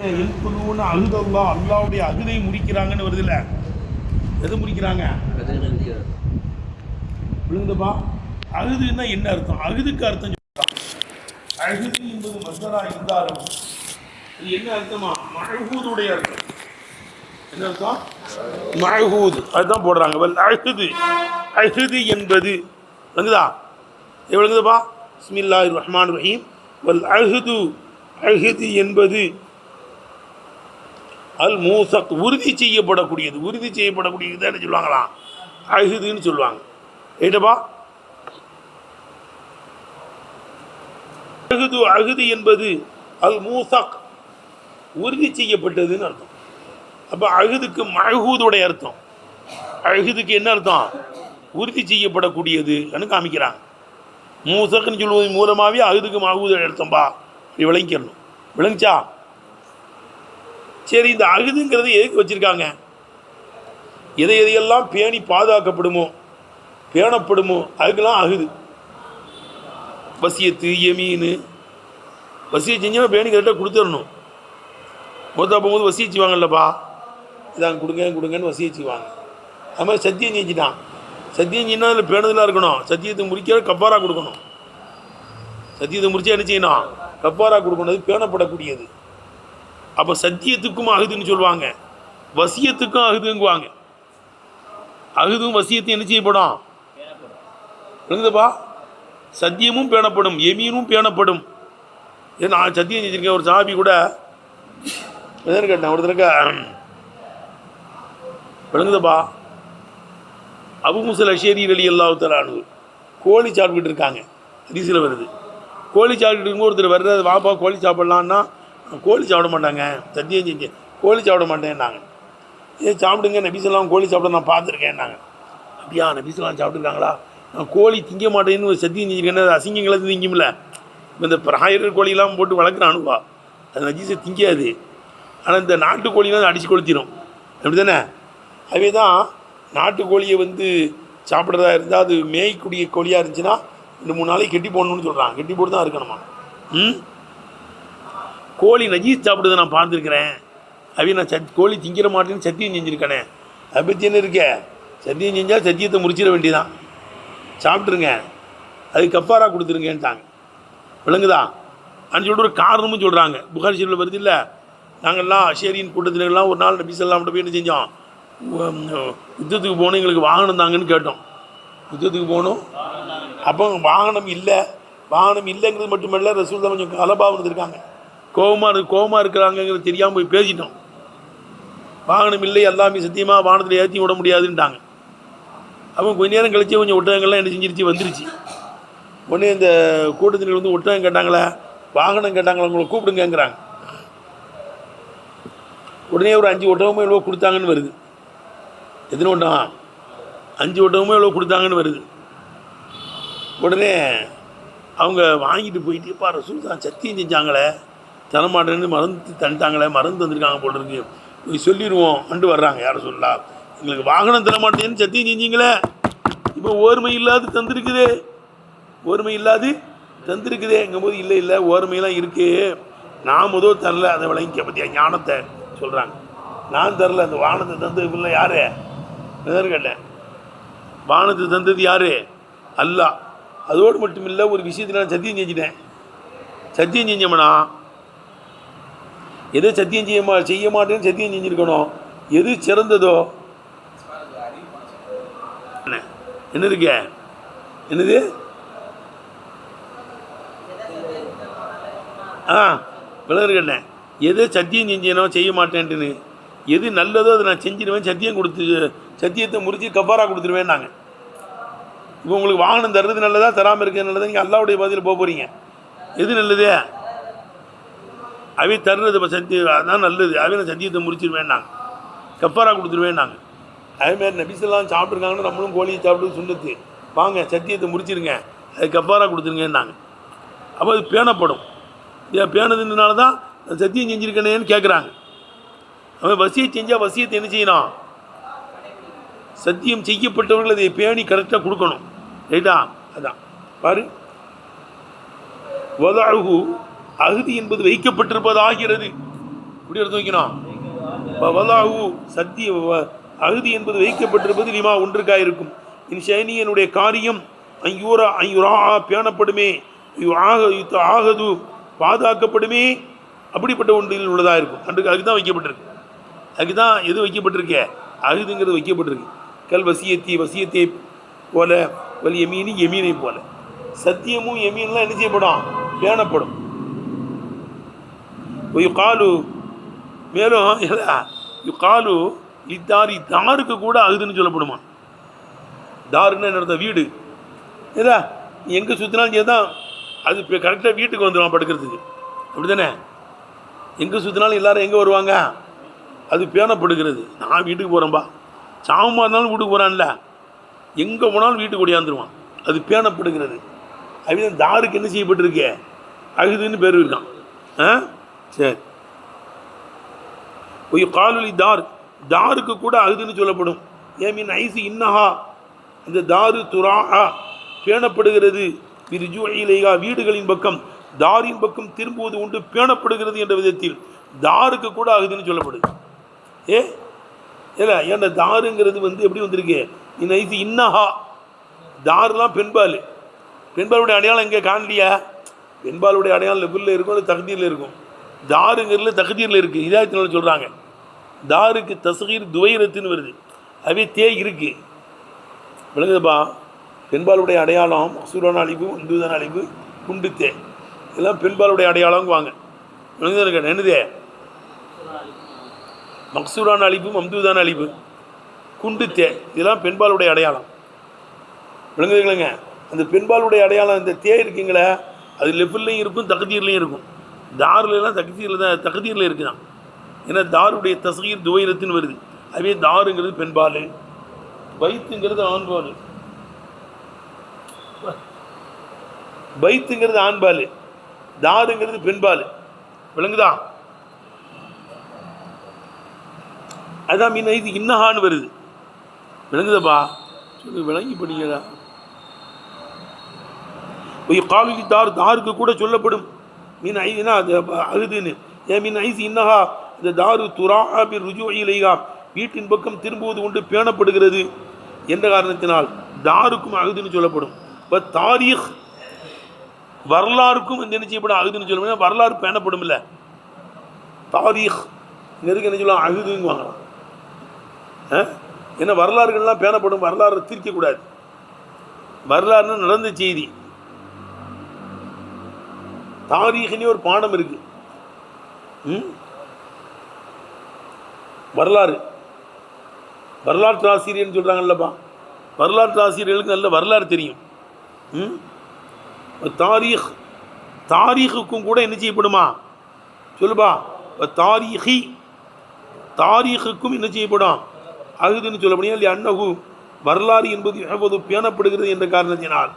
எல்குலூன அகுதல்லா அல்லாவுடைய அகுதை முடிக்கிறாங்கன்னு வருதுல்ல. எது முடிக்கிறாங்க? விழுந்தப்பா. அகுதுன்னா என்ன அர்த்தம்? அகுதுக்கு அர்த்தம் சொல்றான். அகுது என்பது மஸ்தரா இருந்தாலும் இது என்ன அர்த்தமா? மஹூதுடைய அர்த்தம். என்ன அர்த்தம்? மஹூது. அதுதான் போடுறாங்க. வல் அஹ்து. அஹ்து என்பது விளங்குதா? விளங்குதப்பா? பிஸ்மில்லாஹிர் ரஹ்மானிர் ரஹீம். வல் அஹ்து. அஹ்து என்பது அல் மூசக், உறுதி செய்யப்படக்கூடியது. உறுதி செய்யப்படக்கூடியது என்ன சொல்லுவாங்களாம்? அஹ்துன்னு சொல்லுவாங்க. ஏட்டப்பா, அஹ்து அஹ்து என்பது அல் மூசக், உறுதி செய்யப்பட்டதுன்னு அர்த்தம். அப்போ அஹ்துக்கு மஹூதுடைய அர்த்தம். அஹ்துக்கு என்ன அர்த்தம்? உறுதி செய்யப்படக்கூடியது காமிக்கிறாங்க. மூசக்னு சொல்வதன் மூலமாகவே அஹ்துக்கு மஹூதுடைய அர்த்தம்பா. இப்படி விளங்கிக்கணும். விளங்குச்சா? சரி, இந்த அகுதுங்கிறது எதுக்கு வச்சுருக்காங்க? எதையெல்லாம் பேணி பாதுகாக்கப்படுமோ, பேணப்படுமோ, அதுக்கெல்லாம் அகுது. வசியத்து, யமீனு. வசிய செஞ்சோன்னா பேணி கரெக்டாக கொடுத்துடணும். மொத்தம் போகும்போது வசிச்சுவாங்கல்லப்பா, இதாங்க கொடுங்க கொடுங்கன்னு வசிச்சுவாங்க. அது மாதிரி சத்தியம் செஞ்சுட்டான். சத்தியம் செஞ்சுன்னா அதில் பேணுதலாக இருக்கணும். சத்தியத்தை முடிக்க கப்பாரா கொடுக்கணும். சத்தியத்தை முடிச்சா என்ன செய்யணும்? கப்பாரா கொடுக்கணும். அது பேணப்படக்கூடியது. அப்போ சத்தியத்துக்கும் அகுதுன்னு சொல்லுவாங்க, வசியத்துக்கும் அகுதுங்குவாங்க. அகுதும் வசியத்தையும் என்ன செய்யப்படும்? விளங்குதப்பா? சத்தியமும் பேணப்படும், எமீனும் பேணப்படும். ஏன்னா நான் சத்தியம் செஞ்சுருக்கேன். ஒரு சாபி கூட கேட்டேன் ஒருத்தருக்க, விளங்குதப்பா? அபு மூஸல் அஷ்அரி ரலியல்லாஹு தஆலா அன்ஹு கோழி சாப்பிட்டுக்கிட்டு இருக்காங்க. ஹதீஸில் வருது. கோழி சாப்பிட்டுட்டு இருக்கும்போது ஒருத்தர் வர்றது, வாப்பா கோழி சாப்பிட்லான்னா, கோழி சாப்பிட மாட்டாங்க, சத்தியம் செஞ்சு கோழி சாப்பிட மாட்டேன்னாங்க. ஏன் சாப்பிடுங்க, நபிசல்லாம் கோழி சாப்பிட நான் பார்த்துருக்கேன்னாங்க. அப்படியா, நபிசல்லாம் சாப்பிட்டுருக்காங்களா? நான் கோழி திங்க மாட்டேன்னு ஒரு சத்தியம் செஞ்சுருக்கேன். அது அசிங்கங்களை திங்கும்ல. இந்த பிராயர் கோழிலாம் போட்டு வளர்க்குறானுவா, அது நஜீஸை திங்காது. ஆனால் இந்த நாட்டுக்கோழிலாம் அடித்து கொளுத்திடும். அப்படி தானே? அதே தான் நாட்டுக்கோழியை சாப்பிட்றதா இருந்தால் அது மேய்க்கூடிய கோழியாக இருந்துச்சுன்னா 2-3 நாளைக்கு கெட்டி போடணும்னு சொல்கிறான். கெட்டி போட்டு தான் இருக்கணுமா. கோழி நஜீஸ் சாப்பிடுறதை நான் பார்த்துருக்குறேன். அப்படி நான் கோழி திங்கிற மாட்டேன்னு சத்தியம் செஞ்சுருக்கேனே. அதை பற்றி என்ன இருக்க? சத்தியம் செஞ்சால் சத்தியத்தை முடிச்சிட வேண்டியதான். சாப்பிட்ருங்க, அது கஃபாரா கொடுத்துருங்கன்ட்டாங்க. விளங்குதா? அப்படின்னு சொல்லிட்டு ஒரு காரணமும் சொல்கிறாங்க. புகாரி ஷரீஃபில் வருது இல்லை, நாங்கள்லாம் அஷேரியின் கூட்டத்தினர்லாம் ஒரு நாள் நபி ஸல்லல்லாஹு அலைஹி வஸல்லம் போய் என்ன செஞ்சோம்? யுத்தத்துக்கு போகணும், எங்களுக்கு வாகனம் தாங்கன்னு கேட்டோம். யுத்தத்துக்கு போகணும். அப்போ வாகனம் இல்லை. வாகனம் இல்லைங்கிறது மட்டுமல்ல, ரசூல் தான் கொஞ்சம் கலபாக இருந்திருக்காங்க. கோபமாக இருக்கிறாங்கிறது தெரியாமல் போய் பேசிட்டோம். வாகனம் இல்லை, எல்லாமே சத்தியமாக வாகனத்தில் ஏற்றி விட முடியாதுன்ட்டாங்க. அப்போ கொஞ்ச நேரம் கழிச்சு கொஞ்சம் ஒட்டகங்கள்லாம் என்ன செஞ்சிருச்சு, வந்துருச்சு. உடனே இந்த கூட்டத்தினர் ஒட்டகம் கேட்டாங்களே, வாகனம் கேட்டாங்களே, உங்களை கூப்பிடுங்கிறாங்க. உடனே ஒரு 5 ஒட்டகமும் எவ்வளோ கொடுத்தாங்கன்னு வருது. எத்தனை ஒட்டகம்? 5 ஒட்டகமும் எவ்வளோ கொடுத்தாங்கன்னு வருது. உடனே அவங்க வாங்கிட்டு போயிட்டு, இப்போ ரசூல் தான் சத்தியம் செஞ்சாங்களே, தரமாட்டேன்னு மறந்து தந்துட்டாங்களே, மறந்து வந்திருக்காங்க போல இருக்கு, சொல்லிடுவோம் அண்டு வர்றாங்க. யாரை சொல்லலாம், எங்களுக்கு வாகனம் தரமாட்டேன்னு சத்தியம் செஞ்சீங்களே, இப்போ ஓர்மை இல்லாது தந்துருக்குதே, ஓர்மை இல்லாது தந்துருக்குதே எங்கும்போது, இல்லை ஓர்மையெல்லாம் இருக்குது, நான் முதல் தரல, அதை விளங்கிக்க பற்றியா ஞானத்தை சொல்கிறாங்க. நான் தரல, அந்த வாகனத்தை தந்தது இல்லை. யார் கேட்டேன்? வாகனத்தை தந்தது யார்? அல்லாஹ். அதோடு மட்டும் இல்லை, ஒரு விஷயத்தில் நான் சத்தியம் செஞ்சிட்டேன். சத்தியம் செஞ்சோம்னா எது சத்தியம் செய்ய மாட்டேன்னு சத்தியம் செஞ்சுருக்கணும். எது சிறந்ததோ என்ன இருக்க, என்னது விளங்குறேன். எது சத்தியம் செஞ்சேனோ செய்ய மாட்டேன்ட்டுன்னு, எது நல்லதோ அதை நான் செஞ்சிடுவேன். சத்தியத்தை முறிச்சு கஃபாரா கொடுத்துருவேன். நாங்கள் இப்போ உங்களுக்கு வாகனம் தர்றது நல்லதா, தராமல் இருக்கிறது நல்லதா? நீங்கள் அல்லாவுடைய பதில் போக போகிறீங்க. எது நல்லது? அவை தர்றது சத்தியம் அதுதான் நல்லது. அவை நான் சத்தியத்தை முடிச்சிருவேன், நாங்கள் கஃபாரா கொடுத்துருவேன். நாங்கள் அதேமாதிரி நபிசல்லாம் சாப்பிட்ருக்காங்கன்னு நம்மளும் கோழியை சாப்பிட்டு சுண்ணத்து, வாங்க சத்தியத்தை முடிச்சிருங்க, அது கஃபாரா கொடுத்துருங்கன்னாங்க. அப்போ அது பேணப்படும். பேணுதுனால தான் சத்தியம் செஞ்சுருக்கேனேன்னு கேட்குறாங்க. அவன் வசியை செஞ்சால் வசியத்தை என்ன செய்யணும்? சத்தியம் செய்யப்பட்டவர்கள் அதை பேணி கரெக்டாக கொடுக்கணும். ரைட்டா? அதான் பாரு, வதஅஹு அஹ்து என்பது வைக்கப்பட்டிருப்பதாகிறது. இப்படி எடுத்து வைக்கணும். வலாஹு சத்திய அகுதி என்பது வைக்கப்பட்டிருப்பது லிமா ஒன்றுக்காக இருக்கும். இன்ஷனியனுடைய காரியம் ஐயூரா பேணப்படுமே, ஆகது பாதுகாக்கப்படுமே, அப்படிப்பட்ட ஒன்றில் உள்ளதாக இருக்கும். அதுக்கு தான் வைக்கப்பட்டிருக்கு. அதுக்கு தான் எது வைக்கப்பட்டிருக்கே அகுதுங்கிறது வைக்கப்பட்டிருக்கு. கல் வசியத்தை போல வல் எமீனி எமீனை போல சத்தியமும் எமீன்லாம் என்ன செய்யப்படும்? பேணப்படும். காலு மேலும் காலு இத்தாரி தாருக்கு கூட அகுதுன்னு சொல்லப்படுமா? தாருன்னு என்ன வீடு ஏதா எங்கே சுற்றினாலும் சேர்தான் அது இப்போ கரெக்டாக வீட்டுக்கு வந்துடுவான் படுக்கிறதுக்கு. அப்படி தானே? எங்கே சுற்றினாலும் எல்லாரும் எங்கே வருவாங்க? அது பேணப்படுகிறது. நான் வீட்டுக்கு போகிறேன்பா, சாமமாக இருந்தாலும் வீட்டுக்கு போகிறான்ல, எங்கே போனாலும் வீட்டுக்கு ஓடியாந்துருவான். அது பேணப்படுகிறது. அப்படிதான் தாருக்கு என்ன செய்யப்பட்டிருக்கே அகுதுன்னு பேர் இருக்கான். சரி, காலொலி தாருக்கு கூட அகுதுன்னு சொல்லப்படும். ஏமின் ஐசி இன்னஹா இந்த தாரு துராஹா பேணப்படுகிறது. விரிஜுலைகா வீடுகளின் பக்கம் தாரின் பக்கம் திரும்புவது உண்டு, பேணப்படுகிறது என்ற விதத்தில் தாருக்கு கூட அகுதுன்னு சொல்லப்படுது. ஏல ஏன்னா தாருங்கிறது எப்படி வந்திருக்கு? இந்த ஐசி இன்னஹா தாருலாம் பெண்பால். பெண்பாலுடைய அடையாளம் எங்கே காணலியா? பெண்பாலுடைய அடையாளம் லெவலில் இருக்கும், அது தகுதியில் இருக்கும். தாருங்கிறதுல தகுதியில் இருக்குது. இதாயத்தினால சொல்கிறாங்க தாருக்கு தஸ்கீர் துவைரத்துன்னு வருது. அவே இருக்கு. விளங்குதுப்பா? பெண்பாலுடைய அடையாளம் மக்சூரான அழிவு, மம்தூதான அழிவு, குண்டு தே இதெல்லாம் பெண்பாலுடைய அடையாளம் வாங்க. விளங்குது? என்னதே மக்சூரான அழிவு, மம்தூதான அழிவு, குண்டு தே இதெல்லாம் பெண்பாலுடைய அடையாளம். விளங்குதுங்களேங்க? அந்த பெண்பாலுடைய அடையாளம் இந்த தே இருக்குங்களே, அது லெஃபில்லையும் இருக்கும், தகுதியிலையும் இருக்கும். தாருலாம் தகுதியில் இருக்குதான். ஏன்னா தாருடைய தஸ்கீர் துவைரத்துன்னு வருது. அதுவே தாருங்கிறது பெண்பால், பைத்துங்கிறது ஆண்பால். பைத்துங்கிறது ஆண்பால், தாருங்கிறது பெண்பால். விளங்குதா? அதான் மீன் இது இன்னஹான்னு வருது. விளங்குதப்பா? சொல்லு, விளங்கி படிக்கிறா. காலி தாருக்கு கூட சொல்லப்படும். மீன் ஐதுனா அது அகுதுன்னு. ஏன் மீன் ஐசி இன்னஹா இந்த தாரு துராபி ருஜுலைகா வீட்டின் பக்கம் திரும்புவது உண்டு, பேணப்படுகிறது என்ற காரணத்தினால் தாருக்கும் அகுதுன்னு சொல்லப்படும். இப்போ தாரீக் வரலாறுக்கும் என்ன செய்யப்படும்? அகுதுன்னு சொல்லப்படும். வரலாறு பேணப்படும் இல்லை. தாரீக் எதுக்கு என்ன சொல்லலாம்? அகுதுங்குவாங்க. ஏன்னா வரலாறுகள்லாம் பேணப்படும். வரலாறு தீர்க்கக்கூடாது. வரலாறுன்னு நடந்த செய்தி. தாரீഖിന് ஒரு பாடம் இருக்கு. வரலாற்று ஆசிரியர்னு சொல்கிறாங்கல்லப்பா, வரலாற்று ஆசிரியர்களுக்கு நல்ல வரலாறு தெரியும். தாரீഖுக்கும் கூட என்ன செய்யப்படுமா? சொல்லுப்பா. தாரீഖுக்கும் என்ன செய்யப்படும்? அகுதுன்னு சொல்லப்படும். இல்லை அன்னகு வரலாறு என்பது எப்போது பேணப்படுகிறது என்ற காரணத்தினால்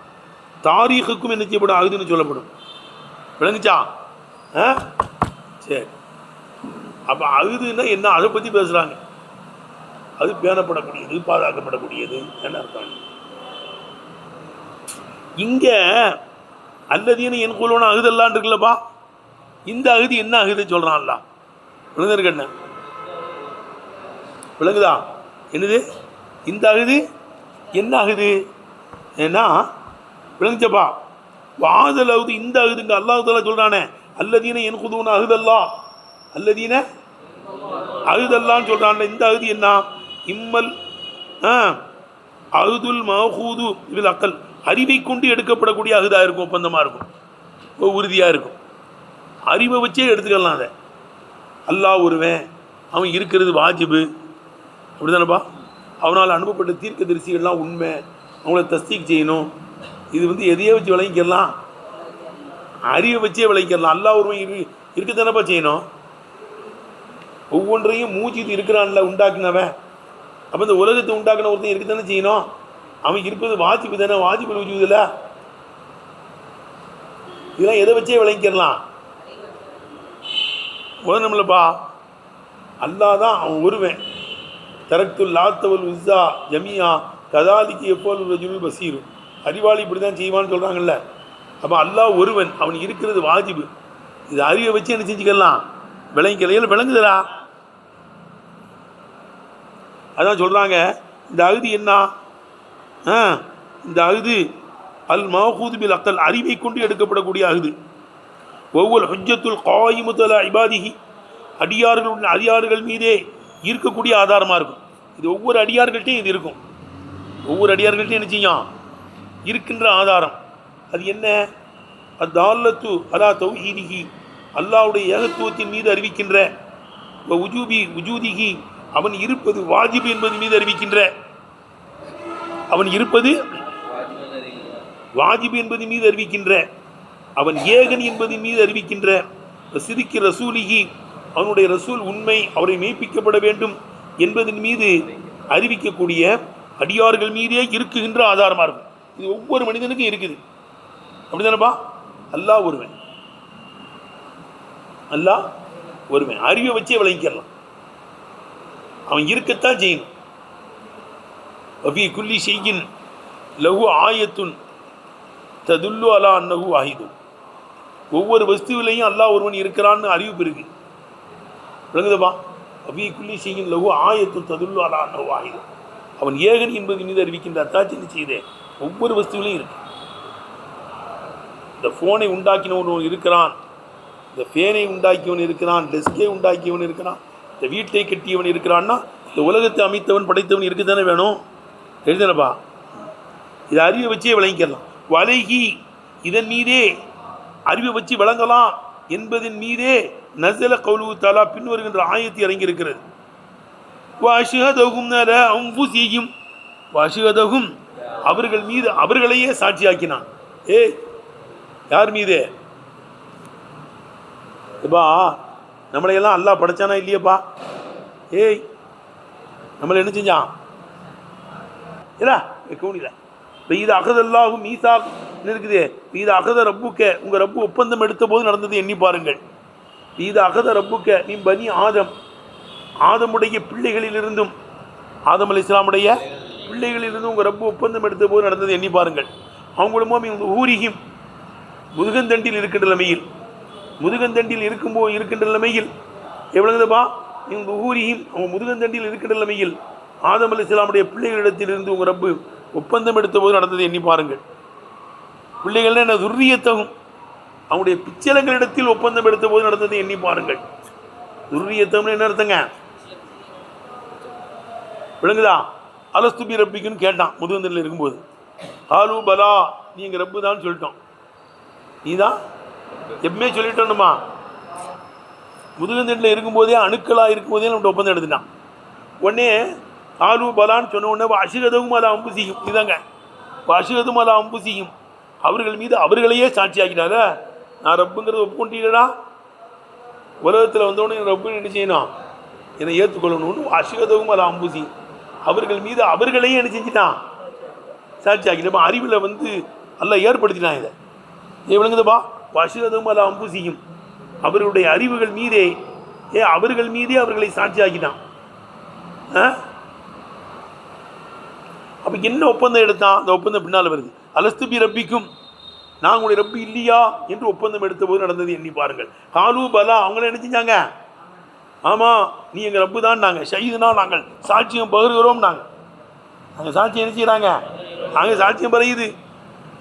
தாரீഖுக்கும் என்ன செய்யப்படும்? அகுதுன்னு சொல்லப்படும். விளங்குச்சா? சரி, அப்போ அகுதுன்னா என்ன? அதை பற்றி பேசுகிறாங்க. அது பேணப்படக்கூடியது, பாதுகாக்கப்படக்கூடியது என்ன அர்த்தம்? இங்கே அல்லதீன என் குழுவன அகுதல்லான் இருக்குல்லப்பா, இந்த அகுதி என்ன அகுது சொல்கிறான்ல? விளங்குது என்ன? விளங்குதா? என்னது இந்த அகுது? என்ன அகுது? ஏன்னா விளங்குச்சப்பா, வாதல் அகுது இந்த அகுதுங்க அல்லாஹ் தஆலா சொல்கிறானே, அல்லதீன என் குழுவன அகுதல்லா, அல்லதீன அகுதல்லான்னு சொல்கிறான்ல. இந்த அகுதி என்ன? இம்மல் அகுதுல் மஹூது இதில் அக்கல் அறிவை கொண்டு எடுக்கப்படக்கூடிய அகுதாக இருக்கும், ஒப்பந்தமாக இருக்கும், உறுதியாக இருக்கும். அறிவை வச்சே எடுத்துக்கலாம். அதை அல்லாஹ் ஒருவன், அவன் இருக்கிறது வாஜிபு, அப்படி தானேப்பா? அவனால் அனுப்பப்பட்ட தீர்க்க தரிசிகள்லாம் உண்மை, அவங்கள தஸ்தீக் செய்யணும். இது எதையே வச்சு விளங்கிக்கலாம்? அறிவை வச்சே விளங்கிக்கலாம். அல்லாஹ் ஒருவன் இருக்க தானேப்பா செய்யணும். ஒவ்வொன்றையும் மூச்சு இருக்கிறான்ல உண்டாக்குனவன். அப்போ இந்த உலகத்தை உண்டாக்குன ஒருத்தன் இருக்க தானே செய்யணும். அவன் இருப்பது வாஜிபு தானே, வாஜிபு வச்சுதில்ல. இதெல்லாம் எதை வச்சே விளங்கிக்கலாம்? நம்மளப்பா அல்லாஹ் தான் அவன் ஒருவன். தரக்துல் லாத்தவல் உஸ்ஸா ஜமியா கதாலிக்கு எப்போது ரஜுல் பசீரு, அறிவாளி இப்படி தான் செய்வான்னு சொல்கிறாங்கல்ல. அப்போ அல்லாஹ் ஒருவன், அவன் இருக்கிறது வாஜிபு. இது அறிவை வச்சு என்ன செஞ்சுக்கலாம்? விளங்கிக்கலையில் விளங்குதுடா. அதான் சொல்கிறாங்க இந்த அகுதி என்ன, இந்த அகுது அல் மஹூது பில் அக்தல், அறிவை கொண்டு எடுக்கப்படக்கூடிய அகுது. ஒவ்வொரு ஹுஜ்ஜத்துல் காயிமுத்தல இபாதிஹி, அடியார்கள் மீதே இருக்கக்கூடிய ஆதாரமாக இருக்கும். இது ஒவ்வொரு அடியார்கள்ட்டையும் இது இருக்கும். ஒவ்வொரு அடியார்கள்ட்டையும் என்ன செய்யும், இருக்கின்ற ஆதாரம். அது என்ன, அத்தால்லத்து அலா தௌஹீதிஹி, அல்லாஹ்வுடைய ஏகத்துவத்தின் மீது அறிவிக்கின்ற, உஜூதிஹி, அவன் இருப்பது வாஜிப் என்பது மீது அறிவிக்கின்ற, அவன் இருப்பது வாஜிப் என்பது மீது அறிவிக்கின்ற, அவன் ஏகன் என்பதின் மீது அறிவிக்கின்ற, சிரிக்கி ரசூலிஹி, அவனுடைய ரசூல் உண்மை, அவரை மெய்ப்பிக்கப்பட வேண்டும் என்பதன் மீது அறிவிக்கக்கூடிய அடியார்கள் மீதே இருக்குகின்ற ஆதாரமாக இருக்கும். இது ஒவ்வொரு மனிதனுக்கும் இருக்குது. அப்படிதானப்பா? அல்லாஹ் ஒருவன், அல்லாஹ் ஒருவன். அறிவை வச்சே விளங்கிக்கலாம். அவன் இருக்கத்தான் செய்யணும். வஃபீ குல்லி ஷைஇன் லஹு ஆயத்துன் ததுல்லு அலா அன்னஹு வாஹிது. ஒவ்வொரு வஸ்துவிலையும் அல்லாஹ் ஒருவன் இருக்கிறான்னு அறிவிப்பு இருக்கு. விளங்குதப்பா? வஃபீ குல்லி ஷைஇன் லஹு ஆயத்துன் ததுல்லு அலா அன்னஹு வாஹிது. அவன் ஏகன் என்பது மீது அறிவிக்கின்ற அத்தாட்சி என்ன செய்தே ஒவ்வொரு வஸ்துவிலையும் இருக்கு. இந்த ஃபோனை உண்டாக்கினவன் இருக்கிறான், இந்த ஃபேனை உண்டாக்கியவன் இருக்கிறான், டெஸ்கை உண்டாக்கியவன் இருக்கிறான், இந்த வீட்டை கட்டியவன் இருக்கிறான்னா இந்த உலகத்தை அமைத்தவன் படைத்தவன் இருக்கு தானே வேணும். எழுதுனப்பா? இதை அறிவை வச்சே விளங்கிக்கலாம். வலைகி, இதன் மீதே அறிவை வச்சு விளங்கலாம் என்பதன் மீதே நஸல கௌலுஹு தஆலா, பின் வருகின்ற ஆயத்தை இறங்கி இருக்கிறது. வஅஷ்ஹதஹும் அலா அன்ஃபுஸிஹிம், வஅஷ்ஹதஹும், அவர்கள் மீது அவர்களையே சாட்சியாக்கினான். யார் மீது? எப்பா நம்மளையெல்லாம் அல்லாஹ் படைச்சானா இல்லையப்பா? நம்மளை என்ன செஞ்சான்? இல்ல கவுனில இது அகதல்லாஹு மீசாக் இருக்குது. இது அகத ரப்புக்க, உங்க ரப்பு ஒப்பந்தம் எடுத்த போது நடந்தது எண்ணி பாருங்கள். இது அகத ரப்புக்க நீ பனி ஆதம், ஆதமுடைய பிள்ளைகளிலிருந்தும், ஆதம் அலைஹிஸ்ஸலாமுடைய பிள்ளைகளிலிருந்தும் உங்க ரப்பு ஒப்பந்தம் எடுத்த போது நடந்தது எண்ணி பாருங்கள். அவங்களும் இவங்க ஊரியும் முதுகந்தண்டில் இருக்கின்ற நிலைமையில், முதுகந்தண்டில் இருக்கின்ற நிலைமையில் எவ்வளவுப்பா, இவங்க ஊரியும் அவங்க முதுகந்தண்டில் இருக்கின்ற நிலைமையில் ஆதம் அலைஹிஸ்ஸலாமுடைய பிள்ளைகளிடத்திலிருந்து உங்க ரப்பு ஒப்பந்தம் எடுத்த போது நடந்தது எண்ணி பாருங்கள். பிள்ளைகள் என்ன துர்ரியத்தகும், அவங்களுடைய பிச்சலங்களிடத்தில் ஒப்பந்தம் எடுத்த போது நடந்தது எண்ணி பாருங்கள். துர்ரியத்தம்னு என்ன அர்த்தங்க? விளங்குதா? அலஸ்துபி ரப்பிக்குன்னு கேட்டான் முதுகந்தண்டில் இருக்கும்போது. ஆலு பலா, நீங்க ரப்பு தான் சொல்லிட்டோம். நீ தான் எப்பவுமே சொல்லிட்டோம்மா. முதுகந்தண்டில் இருக்கும்போதே, அணுக்களாக இருக்கும்போதே நம்மகிட்ட ஒப்பந்தம் எடுத்துட்டான். உடனே ஆலு பலான்னு சொன்ன உடனே அசுகதவும் அலா அம்புசியும், இதாங்க அசுகதும் அலா அம்புசியும், அவர்கள் மீது அவர்களையே சாட்சியாக்கிட்டார. நான் ரப்புங்கிறது ஒப்புக்கொண்டீங்களா? உலகத்தில் வந்தோடனே ரப்பு என்ன செய்யணும்? என்னை ஏற்றுக்கொள்ளணும்னு அசுகதவும் அலா அம்புசி, அவர்கள் மீது அவர்களையே என்ன செஞ்சிட்டான்? சாட்சியாக்கிட்டப்பா. அறிவில் எல்லாம் ஏற்படுத்தினான். இதை விளங்குதுப்பா? அசுகதவும் அலா அம்புசியும், அவர்களுடைய அறிவுகள் மீதே அவர்கள் மீதே அவர்களை சாட்சியாக்கிட்டான். அப்போ என்ன ஒப்பந்தம் எடுத்தான்? அந்த ஒப்பந்தம் பின்னால் வருது. அலஸ்துபி ரப்பிக்கும், நான் உங்களுடைய ரப்பி இல்லையா என்று ஒப்பந்தம் எடுத்த போது நடந்தது எண்ணி பாருங்கள். காலு பலா, அவங்கள என்ன செஞ்சாங்க? ஆமாம் நீ எங்கள் ரப்பு தான். நாங்கள் ஷஹீதுனா, நாங்கள் சாட்சியம் பகிர்கிறோம். நாங்கள் சாட்சியம் என்ன செய்கிறாங்க? நாங்கள் சாட்சியம் பகிர்ந்து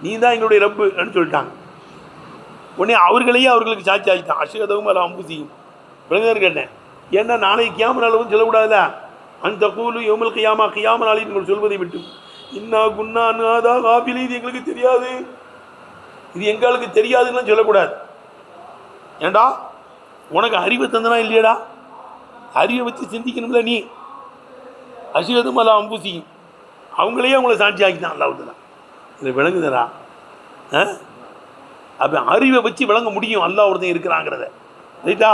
நீ தான் எங்களுடைய ரப்பு அப்படின்னு சொல்லிட்டாங்க. உடனே அவர்களையே அவர்களுக்கு சாட்சி ஆகிட்டான். அஷ்ஹதஹும் அலா அன்ஃபுஸிஹிம். விளங்குதான்னு கேட்டேன். ஏன்னா நாளைக்கு கியாம நாளும் சொல்லக்கூடாதுல்ல. அந்த கூலு யௌமல் கியாமா, கியாம நாளில் நீங்கள் சொல்வதை விட்டு இன்னா குன்னா அன்ஹாதா காஃபிலீன், இது எங்களுக்கு தெரியாது, இது எங்களுக்கு தெரியாதுன்னு சொல்லக்கூடாது. ஏண்டா உனக்கு அறிவை தந்தனா இல்லையடா? அறிவை வச்சு சிந்திக்கணும்ல நீ. அஷ்ஹதஹும் அலா அன்ஃபுஸிஹிம், அவங்களையே அவங்கள சாட்சி ஆக்கிட்டான் அல்லாஹ் தஆலா. இது விளங்குதா? அப்போ அறிவை வச்சு விளங்க முடியும் அல்லாஹ் ஒருத்தன் இருக்கிறாங்கிறத. ரைட்டா?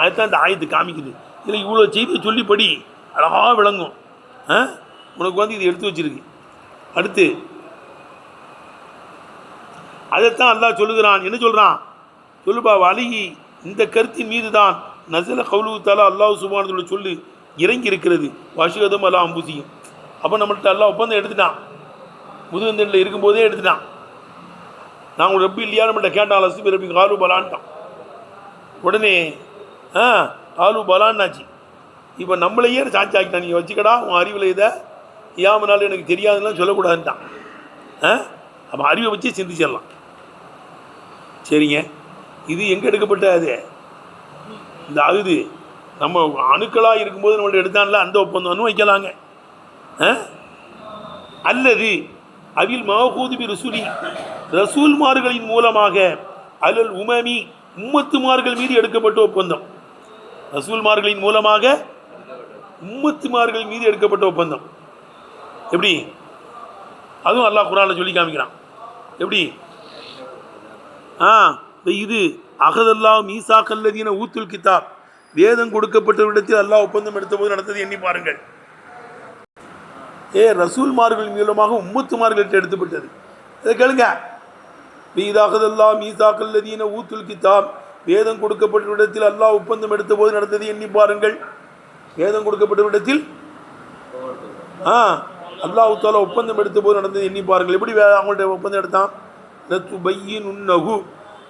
அதுதான் இந்த ஆயத்து காமிக்குது. இதில் இவ்வளோ செய்தியை சொல்லிப்படி அழகாக விளங்கும். உனக்கு இது எடுத்து வச்சிருக்கு. அடுத்து அதைத்தான் அல்லாஹ் சொல்லுகிறான். என்ன சொல்கிறான் சொல்லுப்பா? வலிகி, இந்த கருத்தின் மீது தான் நஸல கௌலுஹு தஆலா, அல்லாஹ் சுப்ஹானஹு வ தஆலா சொல்லு இறங்கி இருக்கிறது. வஅஷ்ஹதுஹும் அலா அன்ஃபுஸிஹிம். அப்போ நம்மள்கிட்ட அல்லாஹ் ஒப்பந்தம் எடுத்துட்டான். முதுகந்தண்டில் இருக்கும்போதே எடுத்துட்டான். நான் உங்கள் ரப்பி இல்லையா நம்மள்கிட்ட கேட்டான். அலஸ்துபி ரப்பி காலு பலான்ட்டான். உடனே ஆலு பலான்னாச்சு. இப்போ நம்மளையே சாட்சி ஆக்கிட்டான். நீங்கள் வச்சுக்கடா உன் அறிவில் இதை ஏமனாலும் எனக்கு தெரியாதுலாம் சொல்லக்கூடாதுன்ட்டான். அப்போ அறிவை வச்சு சிந்திச்சிடலாம். சரிங்க, இது எங்கே எடுக்கப்பட்ட அது இந்த அகுது நம்ம அணுக்களாக இருக்கும்போது நம்மள்ட்ட எடுத்தான்ல அந்த ஒப்பந்தம்னு வைக்கலாங்க. அல்லது அவில் மஹூதுபி ரசூலி ரசூல்மார்களின் மூலமாக அலல் உமமி உம்மத்துமார்கள் மீது எடுக்கப்பட்ட ஒப்பந்தம். ரசூல்மார்களின் மூலமாக உம்மத்துமார்கள் மீது எடுக்கப்பட்ட ஒப்பந்தம் எப்படி? அதுவும் அல்லாஹ் குர்ஆன்ல சொல்லி காமிக்கிறான். எப்படி? இது அகதல்லாஹ் மீசாக்கல்லதீன ஊத்துல் கிதாப் வேதம் கொடுக்கப்பட்டவரிடத்தில் அல்லாஹ் ஒப்பந்தம் எடுத்த போது நடந்தது எண்ணி பாருங்கள். ரசூல்மார்கள் மூலமாக உம்மத்துமார்கள் எடுத்துப்பட்டது. இதை கேளுங்க. அகதல்லாஹ் மீசாக்கல்லதீன ஊத்துல் கிதாப் வேதம் கொடுக்கப்பட்டவரிடத்தில் அல்லாஹ் ஒப்பந்தம் எடுத்த போது நடந்தது எண்ணி பாருங்கள். வேதம் கொடுக்கப்பட்டவரிடத்தில் அல்லாஹ் தஆலா ஒப்பந்தம் எடுத்த போது நடந்தது எண்ணி பாருங்கள். எப்படி அவங்கள்ட்ட ஒப்பந்தம் எடுத்தான்?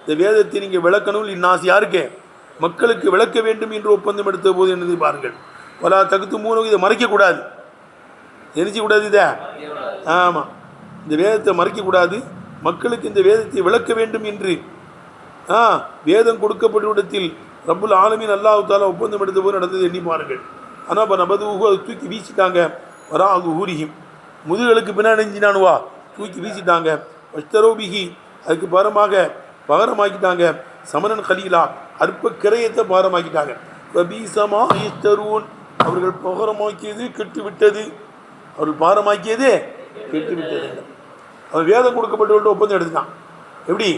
இந்த வேதத்தை நீங்கள் விளக்கணும். இன்னாஸ் யாருக்கு? மக்களுக்கு விளக்க வேண்டும் என்று ஒப்பந்தம் எடுத்த போது என்னது பாருங்கள். வலா தகுத்து மூணு இதை மறைக்கக்கூடாது, எரிச்சக்கூடாது. இதை ஆமாம், இந்த வேதத்தை மறைக்கக்கூடாது, மக்களுக்கு இந்த வேதத்தை விளக்க வேண்டும் என்று வேதம் கொடுக்கப்பட்ட இடத்தில் ரப்புல் ஆலமீன் அல்லாஹ் தஆலா ஒப்பந்தம் எடுத்த போது நடந்தது எண்ணி பாருங்கள். ஆனால் இப்போ நபதுஹு அதை தூக்கி வீசிட்டாங்க. வரா அது ஊரியும் முதுகளுக்கு பின்னாடி நெஞ்சினானுவா தூக்கி வீசிட்டாங்க. வஸ்தரோபிகி அதுக்கு பகரமாக்கிட்டாங்க. சமணன் கலீலா அற்ப கிரயத்தை பாரமாக்கிட்டாங்க. பபீசமா யஸ்தரூன் அவர்கள் பகரமாக்கியது கெட்டுவிட்டது. அவர்கள் பாரமாக்கியது கெட்டுவிட்டது. அவன் வேதம் கொடுக்கப்பட்டவர்கள்ட்ட ஒப்பந்தம் எடுத்துட்டான். எப்படி?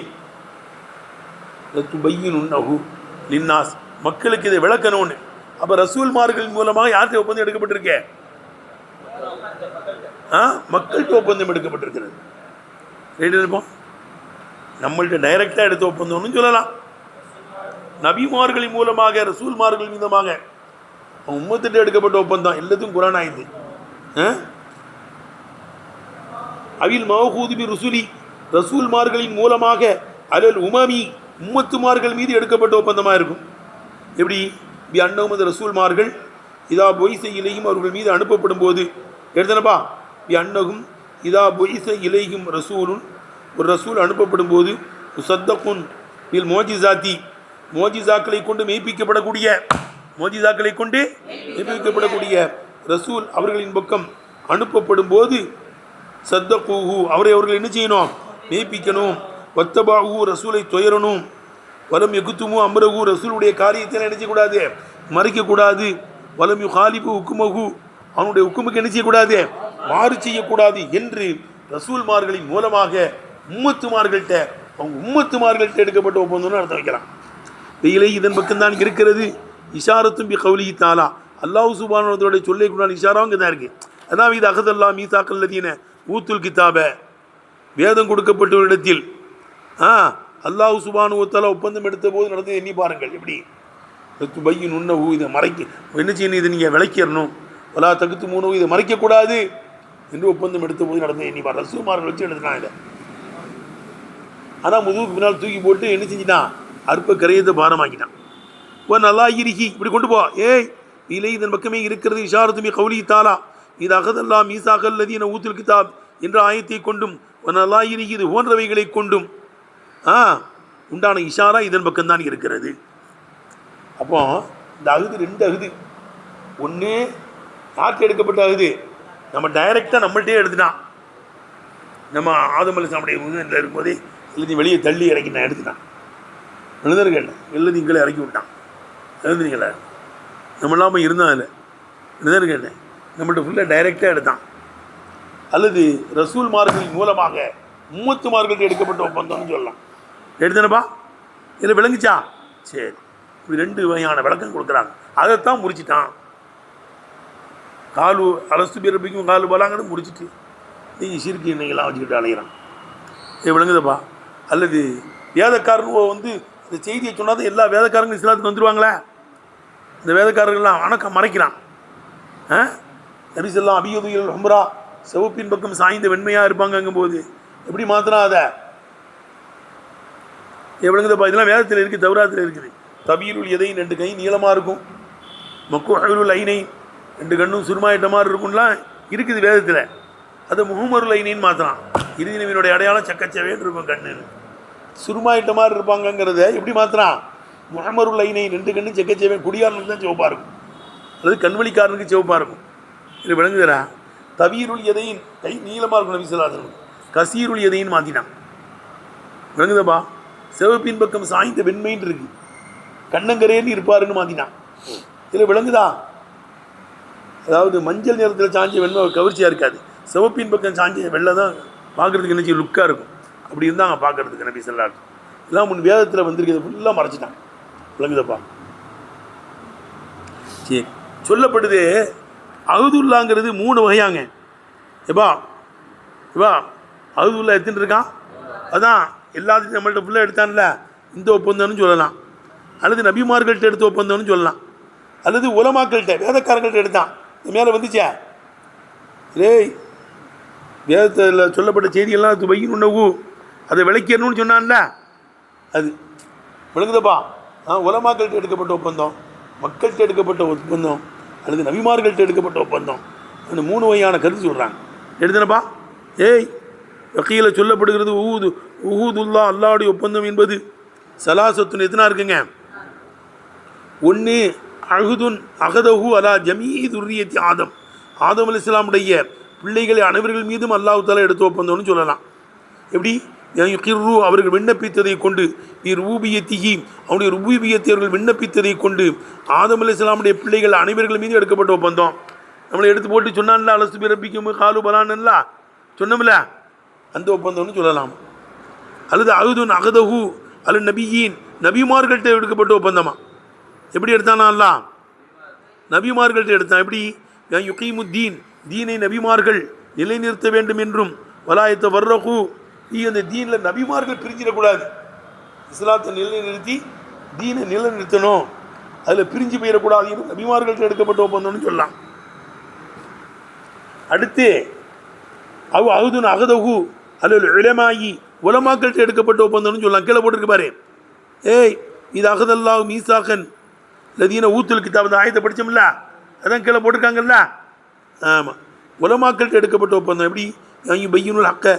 பையினுன்னஹு லின்னாஸ் மக்களுக்கு இதை விளக்கணும்னு. அப்போ ரசூல்மார்களின் மூலமாக யார்கிட்ட ஒப்பந்தம் எடுக்கப்பட்டிருக்க? மக்கள்கிட்ட ஒப்பந்தம் எடுக்கப்பட்டிருக்கிறது. ரைட் இருப்போம். நம்மள்கிட்ட டைரக்டாக எடுத்த ஒப்பந்தம்னு சொல்லலாம். நபிமார்களின் மூலமாக ரசூல்மார்கள் மீதமாக உம்மத்திட்ட எடுக்கப்பட்ட ஒப்பந்தம் எல்லாத்துக்கும் குர்ஆன் ஆயிடுது. அவில் மஹூதுபி ருசுலி ரசூல்மார்களின் மூலமாக அலல் உமமி உம்மத்துமார்கள் மீது எடுக்கப்பட்ட ஒப்பந்தமாக இருக்கும். எப்படி? பி அன்னஹும் ரசூல்மார்கள் இதா பொய்ச இலையும் அவர்கள் மீது அனுப்பப்படும் போது எடுத்தனப்பா. பி அன்னஹும் இதா பொய்ச இலையும் ரசூலுன் ஒரு ரசூல் அனுப்பப்படும் போது முசத்தகுன் பில் மோஜிசாத்தி மோஜிசாக்களை கொண்டு மெய்ப்பிக்கப்படக்கூடிய ரசூல் அவர்களின் பக்கம் அனுப்பப்படும் போது சத்தகூஹு அவர்கள் என்ன செய்யணும்? மெய்ப்பிக்கணும். வத்தபாஹு ரசூலை துயரணும். வலம் எகுத்துமு அம்ரஹு ரசூலுடைய காரியத்தை என்ன செய்யக்கூடாது? மறைக்கக்கூடாது. வலம் யு ஹாலிபு உக்குமஹு அவனுடைய உக்குமுக்கு என்ன செய்யக்கூடாது? மாறு செய்யக்கூடாது என்று ரசூல்மார்களின் மூலமாக உம்மத்துமார்கள்ட்ட எடுக்கப்பட்ட ஒப்பந்தம்னு அர்த்தம் வைக்கலாம். வெயிலை இதன் பக்கம்தான் இருக்கிறது. இஷாரத்தும் பி கௌலிஹி தஆலா அல்லாஹ் சுப்ஹானஹு வ தஆலா சொல்லை கொண்டான் இஷாராவும் இங்கே தான் இருக்குது. அதான் இது அகதல்லாஹ் மீசாக்கல்லதீன ஊத்துல் கிதாப வேதம் கொடுக்கப்பட்டவரிடத்தில் அல்லாஹ் சுப்ஹானஹு வ தஆலா ஒப்பந்தம் எடுத்த போது நடந்தது எண்ணி பாருங்கள். எப்படி? பையினுன்னஹு இதை மறைக்க என்ன செய்யணும்? இதை நீங்கள் விளக்கிடணும். வலா தகுத்து மூணு இதை மறைக்கக்கூடாது என்று ஒப்பந்தம் எடுத்த போது நடந்தது எண்ணி பாருங்கள். ரசூல்மார்கள் வச்சு எடுத்துனான் இதை. ஆனால் முதுகுக்கு பின்னால் தூக்கி போட்டு என்ன செஞ்சிட்டான்? அற்ப கரையத்தை பாரமாக்கிட்டான். இப்போ நல்லா இருக்கி இப்படி கொண்டு போ. இலை இதன் பக்கமே இருக்கிறது. இஷாரத்துமே கௌலிஹி தஆலா இது அகதல்லாஹ் மீசாக்கல்லதீன ஊத்துல் கிதாப் என்ற ஆயத்தை கொண்டும் நல்லா இருக்கி இது போன்றவைகளை கொண்டும் உண்டான இஷாரா இதன் பக்கம்தான் இருக்கிறது. அப்போ இந்த அகுது ரெண்டு அகுது. ஒன்று யார்கிட்ட எடுக்கப்பட்ட அகுது? நம்ம டைரெக்டாக நம்மள்கிட்டே எடுத்துட்டான். நம்ம ஆதம் அலைஹிஸ்ஸலாமுடைய உதவியில் இருக்கும்போதே எல்லாத்தையும் வெளியே தள்ளி இறக்கி நான் எடுத்துட்டான். எழுதுறீங்கள எல்லாத்தையும் இங்கே இறக்கி விட்டான். எழுதுறீங்கள நம்ம இல்லாமல் இருந்தால் அதில் எழுதுறீங்க நம்மள்ட்ட ஃபுல்லாக டைரெக்டாக எடுத்தான். அல்லது ரசூல்மார்களின் மூலமாக உம்மத்துமார்கள்ட்ட எடுக்கப்பட்ட ஒப்பந்தம்னு சொல்லலாம். எடுத்தனப்பா இதில் விளங்குச்சா? சரி, இப்படி ரெண்டு வகையான விளக்கம் கொடுக்குறாங்க. அதைத்தான் முடிச்சிட்டான். காலு அலஸ்து பிறப்பிக்கும் காலு பலாங்கன்னு முடிச்சுட்டு நீங்கள் சிறுக்கு இன்னைக்கெல்லாம் வச்சுக்கிட்டு அலைகிறான். இது விளங்குதப்பா? அல்லது வேதக்காரன் இந்த செய்தியை சொன்னாதான் எல்லா வேதக்காரங்களும் இஸ்லாத்துக்கு வந்துடுவாங்களே. இந்த வேதக்காரர்கள்லாம் வணக்கம் மறைக்கிறான். நபிசல்லாம் அபியுதுகள் ஹம்ரா சிவப்பின் பக்கம் சாய்ந்த வெண்மையாக இருப்பாங்க. அங்கும்போது எப்படி மாத்திரம் அதை விளங்குதப்பா? இதெல்லாம் வேதத்தில் இருக்குது, தௌராத்தில் இருக்குது. தபீருல் எதையும் 2 கை நீளமாக இருக்கும். மக்குஹுல் ஐனை 2 கண்ணும் சுருமாயிட்ட மாதிரி இருக்கும்லாம் இருக்குது வேதத்தில். அதை முகமருல் ஐனைன்னு மாற்றலாம். இறுதி நபியினுடைய அடையாளம் சக்கச்சவேன்னு இருக்கும். கண்ணுன்னு சுருமாயிட்ட மாதிரி இருப்பாங்கங்கிறத எப்படி மாற்றலாம்? முகமருல் ஐனை 2 கண்ணும் சக்கச்சவேன். குடியாரனுக்கு தான் சிவப்பாக இருக்கும், அல்லது கண்வழிக்காரனுக்கு சிவப்பாக இருக்கும். இது விளங்குதுரா? தவீருள் எதையின் கை நீளமாக இருக்கும் நபி ஸல்லல்லாஹு அலைஹி வஸல்லம். கசீருள் எதைன்னு மாற்றினான். விளங்குதப்பா? சிவப்பின் பக்கம் சாய்ந்த வெண்மைன்னு இருக்கு, கண்ணங்கரேன்னு இருப்பாருன்னு மாற்றினான். இதில் விளங்குதா? அதாவது மஞ்சள் நிறத்தில் சாஞ்ச வெண்மை கவர்ச்சியாக இருக்காது, சிவப்பின் பக்கம் சாஞ்ச வெள்ளை தான் பார்க்குறதுக்கு என்ன லுக்காக இருக்கும். அப்படி இருந்தாங்க பார்க்குறதுக்கு நபி ஸல்லல்லாஹு அலைஹி வஸல்லம். எல்லாம் முன் வேதத்தில் வந்திருக்கிறது ஃபுல்லாக மறைச்சிட்டான். விளங்குதப்பா? சரி, சொல்லப்படுது அஹதுல்லாங்கிறது 3 வகையாங்க. எப்பா அஹதுல்லா எத்தனை இருக்கான்? அதான் எல்லாத்தையும் நம்மள்ட்ட ஃபுல்லாக எடுத்தான்ல, இந்த ஒப்பந்தம்னு சொல்லலாம், அல்லது நபிமார்கள்ட்ட எடுத்த ஒப்பந்தம்னு சொல்லலாம், அல்லது உலமாக்கள்கிட்ட வேதக்காரங்கள்ட்ட எடுத்தான். இந்த மேலே வந்துச்சே ரேய், வேதத்தில் சொல்லப்பட்ட செய்தியெல்லாம் துபையினுன்னவு, அதை விளக்கிடணும்னு சொன்னான்ல, அது விளங்குதப்பா? உலமாக்கள்கிட்ட எடுக்கப்பட்ட ஒப்பந்தம், மக்கள்கிட்ட எடுக்கப்பட்ட ஒப்பந்தம், அல்லது நபிமார்கள்ட்ட எடுக்கப்பட்ட ஒப்பந்தம். அந்த 3 வகையான கருத்து சொல்கிறாங்க. எடுத்தனப்பா? ஏய், வகையில் சொல்லப்படுகிறது உஹூதுல்லா, அல்லாஹ்வுடைய ஒப்பந்தம் என்பது சலாசத்துன்னு எத்தனா இருக்குங்க? 1 அஹுதுன் அகதஹு அலா ஜமீ துர்ரியத்தி ஆதம், ஆதம் அலைஹிஸ்ஸலாமுடைய பிள்ளைகளை அனைவர்கள் மீதும் அல்லாஹ் தஆலா எடுத்த ஒப்பந்தம்னு சொல்லலாம். எப்படி? கிர்ரு, அவர்கள் விண்ணப்பித்ததை கொண்டு, ரூபியத்திஹி, அவனுடைய ரூபியத்தை அவர்கள் விண்ணப்பித்ததை கொண்டு ஆதம் அலைஹிஸ்ஸலாமுடைய பிள்ளைகள் அனைவர்கள் மீதும் எடுக்கப்பட்ட ஒப்பந்தம். நம்மளை எடுத்து போட்டு சொன்னான்ல, அலஸ்து பிரபிக்கும் காலு பலான்ல சொன்னோம்ல, அந்த ஒப்பந்தம்னு சொல்லலாம். அல்லது அஹுதுன் அகதஹு அல்ல நபியின், நபிமார்கள்ட்ட எடுக்கப்பட்ட ஒப்பந்தமா? எப்படி எடுத்தானா? அல்ல நபிமார்கள்ட்ட எடுத்தான். எப்படி? யுகீமுத்தீன், தீனை நபிமார்கள் நிலைநிறுத்த வேண்டும் என்றும், வலாயத்தை வர்றகு, அந்த தீனில் நபிமார்கள் பிரிஞ்சிடக்கூடாது, இஸ்லாத்தை நிலைநிறுத்தி தீனை நிலைநிறுத்தணும், அதில் பிரிஞ்சு போயிடக்கூடாது என்று நபிமார்கள்ட்ட எடுக்கப்பட்ட ஒப்பந்தம்னு சொல்லலாம். அடுத்து அஹுதுன் அகதஹு அல்லது உலமாயி, உலமாக்கள்கிட்ட எடுக்கப்பட்ட ஒப்பந்தம்னு சொல்லலாம். கீழே போட்டிருக்கு பாரு. ஏய், இது அகதல்லாஹு மீசாகன் லதீன ஊத்துல் கிதாப், அந்த ஆயத்தை படித்தோம்ல, அதான் கீழே போட்டிருக்காங்கல்ல. ஆமாம், உலமாக்கள்கிட்ட எடுக்கப்பட்ட ஒப்பந்தம். எப்படி? பையனுள் அக்கை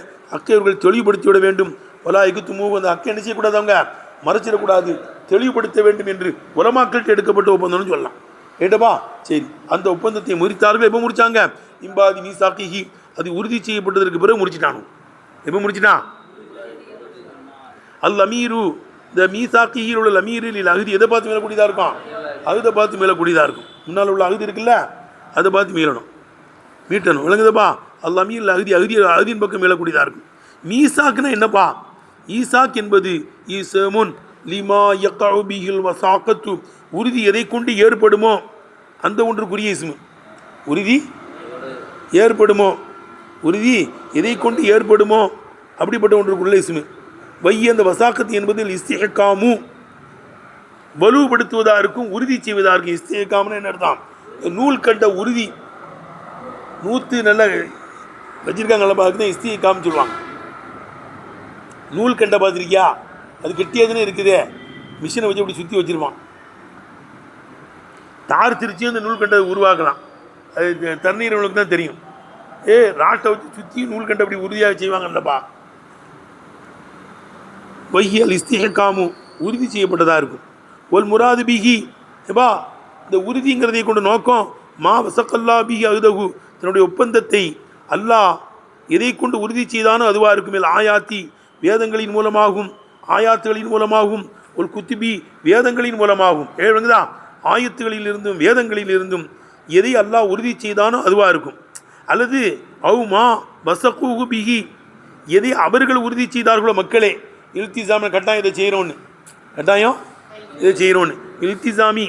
அவர்கள் தெளிவுபடுத்தி விட வேண்டும். வலாய்க்கு துமூ, அந்த அக்கை என்ன செய்யக்கூடாது, அவங்க மறைச்சிடக்கூடாது, தெளிவுபடுத்த வேண்டும் என்று உலமாக்கள்கிட்ட எடுக்கப்பட்ட ஒப்பந்தம்னு சொல்லலாம். ஏட்டப்பா? சரி, அந்த ஒப்பந்தத்தை முறித்தார்கள். எப்போ முடித்தாங்க? இம்பாதி மீசாக்கிஹி, அது உறுதி செய்யப்பட்டதற்கு பிறகு முடிச்சிட்டானு. எப்போ முடிச்சிட்டான்? அல் அமீரு, இந்த மீசாக்கியில் உள்ள அமீரில் அகுதி எதை பார்த்து மேலே கூடியதாக இருக்கும்? அகுதை பார்த்து மேலே கூடியதாக இருக்கும். முன்னால் உள்ள அகுதி இருக்குல்ல, அதை பார்த்து மீட்டணும். விளங்குதப்பா? அல் அமீர் அகுதியின் பக்கம் மேலே கூடியதாக இருக்கும். மீசாக்குன்னா என்னப்பா? ஈசாக் என்பது ஈசமுன் லிமா யக்அு பிஹில் வசாக்கத்து, உறுதி எதை கொண்டு ஏற்படுமோ அந்த ஒன்றுக்குரிய இஸ்மு. உறுதி ஏற்படுமோ, உறுதி எதை கொண்டு ஏற்படுமோ அப்படிப்பட்ட ஒன்றுக்குள்ள இஸ்மு. வைய, அந்த வசாக்கத்து என்பது இஸ்திஹ்காமு, வலுப்படுத்துவதாக இருக்கும், உறுதி செய்வதாக இருக்கும். இஸ்திஹ்காம்னு என்ன அர்த்தம்? நூல் கண்ட உறுதி, நூற்று நல்லா வச்சிருக்காங்கல்ல, பார்த்து இஸ்திஹ்காம் சொல்லுவாங்க. நூல் கண்டை பார்த்துருக்கியா? அது கெட்டியதுன்னு இருக்குதே, மிஷினை வச்சு அப்படி சுற்றி வச்சுருப்பான். தார் திருச்சி அந்த நூல் கண்டை உருவாக்கலாம். அது தண்ணீரவனுக்கு தான் தெரியும். ராட்டை வச்சு சுற்றி நூல் கண்டை அப்படி உறுதியாக செய்வாங்கல்லப்பா. வையல் இஸ்திஹ்காமு, உறுதி செய்யப்பட்டதாக இருக்கும். ஒல் முராது பிஹி, எப்பா இந்த உறுதிங்கிறதை கொண்டு நோக்கம், மா வசக்கல்லா பிஹி அஹ்தஹு, தன்னுடைய ஒப்பந்தத்தை அல்லாஹ் எதை கொண்டு உறுதி செய்தானோ அதுவாக இருக்கும். மேல் ஆயாத்தி, வேதங்களின் மூலமாகும், ஆயாத்துகளின் மூலமாகும், ஒரு குத்துபி, வேதங்களின் மூலமாகும். ஏழுங்களா? ஆயத்துகளிலிருந்தும் வேதங்களிலிருந்தும் எதை அல்லாஹ் உறுதி செய்தானோ அதுவாக இருக்கும். அல்லது அவுமா வசக்கூஹு பிஹி, எதை அவர்கள் உறுதி செய்தார்களோ மக்களே, இல்திசாமி, கட்டாயம் இதை செய்கிறோன்னு, கட்டாயம் இதை செய்கிறோன்னு, இல்திசாமி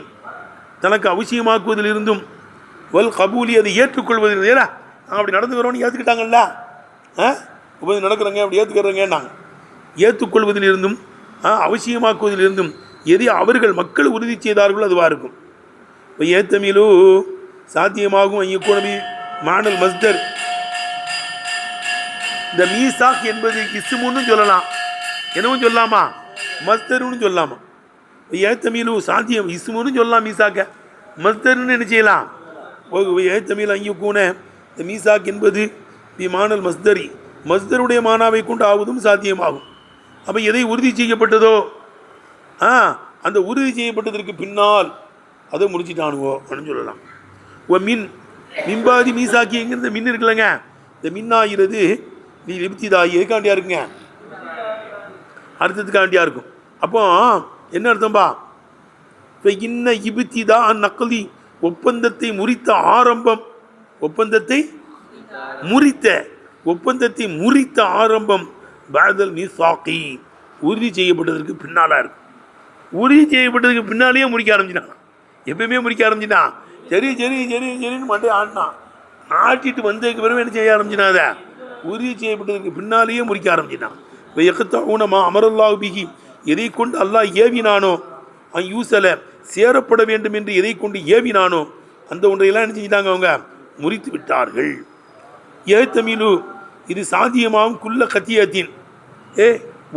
தனக்கு அவசியமாக்குவதிலிருந்தும், வல் கபூலி, அதை ஏற்றுக்கொள்வதில், ஏன்னா நான் அப்படி நடந்துக்கிறோன்னு ஏற்றுக்கிட்டாங்கல்ல, இப்போ நடக்கிறேங்க அப்படி ஏற்றுக்கிறேங்கன்னாங்க. ஏற்றுக்கொள்வதிலிருந்தும் அவசியமாக்குவதிலிருந்தும் எதை அவர்கள் மக்கள் உறுதி செய்தார்களோ அதுவாக இருக்கும். இப்போ ஏத்தமிழு சாத்தியமாகும் ஐயக்கூடமி மாடல் மஸ்தர். இந்த மீசாக் என்பது இஸ்முன்னு சொல்லலாம், என்னவும் சொல்லலாமா, மஸ்தருன்னு சொல்லலாமா. ஏத்தமீலு சாத்தியம் இஸ்முன்னு சொல்லலாம் மீசாக்க, மஸ்தர்னு என்ன செய்யலாம் ஏத்தமீல் ஐயக்கூன. இந்த மீசாக் என்பது மானல் மஸ்தரி, மஸ்தருடைய மானாவை கொண்டு ஆவதும் சாத்தியமாகும். அப்போ எதை உறுதி செய்யப்பட்டதோ அந்த உறுதி செய்யப்பட்டதற்கு பின்னால் அதை முடிச்சிட்டானுவோ அப்படின்னு சொல்லலாம். ஓ மின் மின்பாதி மீசாக்கி எங்கிருந்த மின் இருக்குல்லங்க, இந்த மின்னாகிறது நீ லிப்திதாயி எதுக்காண்டியா இருக்குங்க, அர்த்தத்துக்காண்டியா இருக்கும். அப்போ என்ன அர்த்தம்பா, இப்போ இன்ன இபுத்திதா நக்கலி ஒப்பந்தத்தை முறித்த ஆரம்பம், ஒப்பந்தத்தை முறித்த ஆரம்பம் பாதல் மீசாக்கி உறுதி செய்யப்பட்டதற்கு பின்னால இருக்கும். உறுதி செய்யப்பட்டதுக்கு பின்னாலேயே முறிக்க ஆரம்பிச்சிட்டான். எப்பயுமே முறிக்க ஆரம்பிச்சிட்டான். சரி சரி சரி சரின்னு மண்டே ஆடினான். ஆட்டிட்டு வந்ததுக்கு பிறகு என்ன செய்ய ஆரம்பிச்சினா, அதை உறுதி செய்யப்பட்டதுக்கு பின்னாலேயே முறிக்க ஆரம்பிச்சிட்டான். இப்போ எக்கத்தூனமா அமரல்லாஹு பிஹி எதை கொண்டு அல்லாஹ் ஏவினானோ யூசலை சேரப்பட வேண்டும் என்று எதை கொண்டு ஏவினானோ அந்த ஒன்றையெல்லாம் என்ன செஞ்சிட்டாங்க, அவங்க முறித்து விட்டார்கள். ஏத்தமிழு இது சாத்தியமாகும் குல்ல கத்தியத்தின்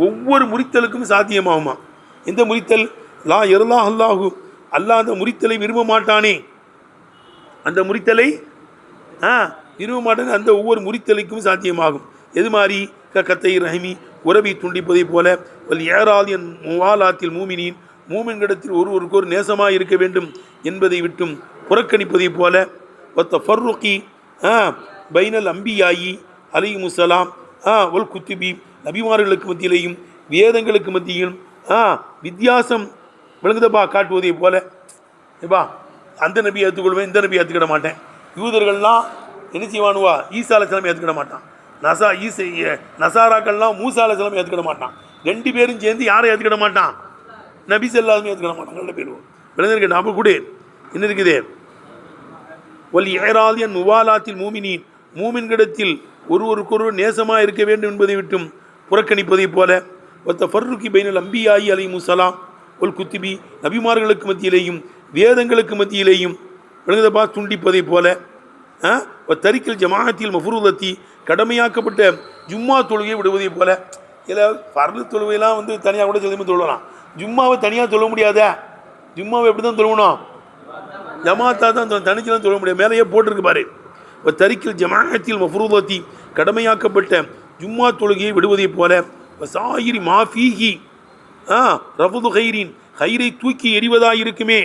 ஒவ்வொரு முறித்தலுக்கும் சாத்தியமாகுமா. எந்த முறித்தல், லா எருலா அல்லாஹு அல்லாஹ் அந்த முறித்தலை விரும்ப மாட்டானே, அந்த முறித்தலை விரும்ப மாட்டானே, அந்த ஒவ்வொரு முறித்தலுக்கும் சாத்தியமாகும். எது மாதிரி கத்தை ரஹிமி உறவை துண்டிப்பதை போல, வல் ஏராலியன் முவாலாத்தில் மூமினின் மூமின்கிடத்தில் ஒருவருக்கு ஒரு நேசமாக இருக்க வேண்டும் என்பதை விட்டும் புறக்கணிப்பதை போல, ஒத்த ஃபர்ருக்கி பைனல் அம்பியாயி அலி முசலாம் ஒல் குத்துபி நபிமார்களுக்கு மத்தியிலையும் வேதங்களுக்கு மத்தியிலும் வித்தியாசம் விளங்குதப்பா காட்டுவதை போல. ஏப்பா அந்த நபியை ஏற்றுக்கொள்வேன், இந்த நபியை ஏற்றுக்கிட மாட்டேன். யூதர்கள்லாம் என்ன செய்வானுவா, ஈசா அலைஹிஸ்ஸலாம் ஏற்றுக்கிட மாட்டான். நசாராக்கள்லாம் மூசா அலைஹிஸ்ஸலாம் ஏற்றுக்கிட மாட்டான். ரெண்டு பேரும் சேர்ந்து யாரை ஏற்றுக்கிட மாட்டான், நபி ஸல்லல்லாஹு அலைஹி ஏற்றுக்கிட மாட்டான். நல்ல பேர் விளங்கிருக்க நாம கூட என்ன இருக்குது, ஒல் ஏராலியன் முவாலாத்தில் மூமினின் மூமின்கிடத்தில் ஒருவருக்கொருவர் நேசமாக இருக்க வேண்டும் என்பதை விட்டும் புறக்கணிப்பதை போல, ஒத்த ஃபர்ருக்கி பைனல் அம்பியாயி அலைஹிமுஸ்ஸலாம் ஒல் குத்துபி நபிமார்களுக்கு மத்தியிலேயும் வேதங்களுக்கு மத்தியிலேயும் விளங்குதப்பா துண்டிப்பதை போல, தரிக்கல் ஜமாஅத்தில் மஃபூரூலத்தி கடமையாக்கப்பட்ட ஜும்மா தொழுகையை விடுவதை போல. இதில் ஃபர்து தொழுகையெல்லாம் வந்து தனியாக கூட சொல்லி தொழலாம், ஜும்மாவை தனியாக தொழ முடியாத. ஜும்மாவை எப்படி தான் தொழுவணும், ஜமாத்தாக தான் தனிச்செல்லாம் தொழ முடியாது. மேலேயே போட்டிருக்கு பாரு, இப்போ தரிக்கல் ஜமாஅத்தில் மஃபூரூலத்தி கடமையாக்கப்பட்ட ஜும்மா தொழுகையை விடுவதை போல, சாயிரி மாஃபீஹி ரஃபுது ஹைரின் ஹைரை தூக்கி எறிவதாக இருக்குமே,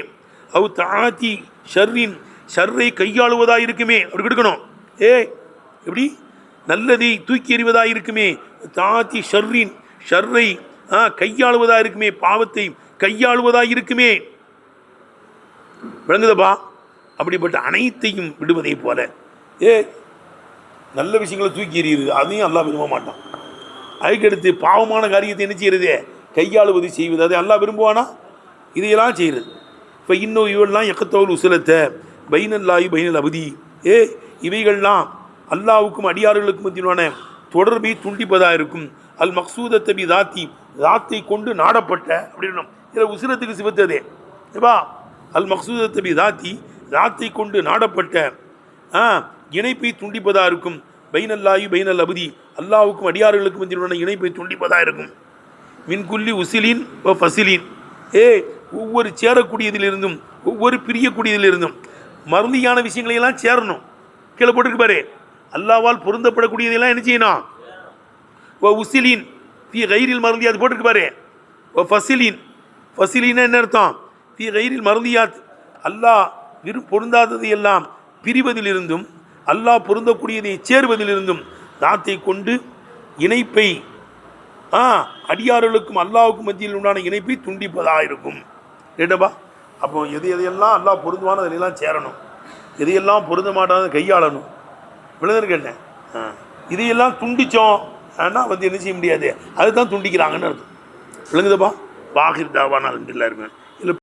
அவு தாத்தி ஷர்ரின் ஷர்ரை கையாளுவதாக இருக்குமே, அப்படி கொடுக்கணும். எப்படி நல்லதை தூக்கி எறிவதாக இருக்குமே, தாத்தி ஷர்ரின் ஷர்ரை கையாளுவதாக இருக்குமே, பாவத்தை கையாளுவதாக இருக்குமே, விளங்குதப்பா. அப்படிப்பட்ட அனைத்தையும் விடுவதை போல நல்ல விஷயங்களை தூக்கி எறியுது, அதையும் அல்லாஹ் விரும்ப மாட்டான். அதுக்கடுத்து பாவமான காரியத்தை என்ன செய்யறது, கையாளுவது செய்வது, அதை அல்லாஹ் விரும்புவானா, இதையெல்லாம் செய்கிறது. இப்போ இன்னும் இவெல்லாம் எக்கத்தோல் உசலத்தை பைனல்லாஹி பைனல் அபதி இவைகள்லாம் அல்லாஹ்வுக்கும் அடியார்களுக்கும் மத்தியிலான தொடர்பை துண்டிப்பதாக இருக்கும். அல் மக்சூதத்தை பி தாத்தை கொண்டு நாடப்பட்ட அப்படின்னு இதில் உசுரத்துக்கு சிவத்ததே ஏப்பா, அல் மக்சூதத்தை பி தாத்தை கொண்டு நாடப்பட்ட இணைப்பை துண்டிப்பதாக இருக்கும். பைனல்லாஹி பைனல் அபதி அல்லாஹ்வுக்கும் அடியார்களுக்கும் மத்தியிலான இணைப்பை துண்டிப்பதாக இருக்கும். மின்குல்லி உசிலின் ஃபசிலின் ஒவ்வொரு சேரக்கூடியதிலிருந்தும் ஒவ்வொரு பிரியக்கூடியதிலிருந்தும் மருந்தியான விஷயங்களையெல்லாம் சேரணும். கீழே போட்டுருக்கு பாரு, அல்லாவால் பொருந்தப்படக்கூடியதெல்லாம் என்ன செய்யணும், உசிலின் ஃபி கைரில் மருந்தியாத் போட்டிருக்கு பாரு. ஃபசிலின் ஃபசிலின்னா என்ன அர்த்தம், ஃபி கைரில் மருந்தியாத் அல்லாஹ் பொருந்தாததை எல்லாம் பிரிவதிலிருந்தும் அல்லாஹ் பொருந்தக்கூடியதை சேருவதிலிருந்தும் தாத்தை கொண்டு இணைப்பை அடியார்களுக்கும் அல்லாஹ்வுக்கும் மத்தியில் உண்டான இணைப்பை துண்டிப்பதாக இருக்கும். கேட்டப்பா, அப்போ எதையெல்லாம் அல்லாஹ் பொருந்துவானோ அதிலெல்லாம் சேரணும், எதையெல்லாம் பொருந்த மாட்டாத கையாளணும். விழுந்தர் கேட்டேன், இதையெல்லாம் துண்டித்தோம் ஆனால் வந்து என்ன செய்ய முடியாது, அதுதான் துண்டிக்கிறாங்கன்னு அர்த்தம். விளங்குதப்பா. வாகிர் தாவான அல்ஹம்துலில்லாஹ்.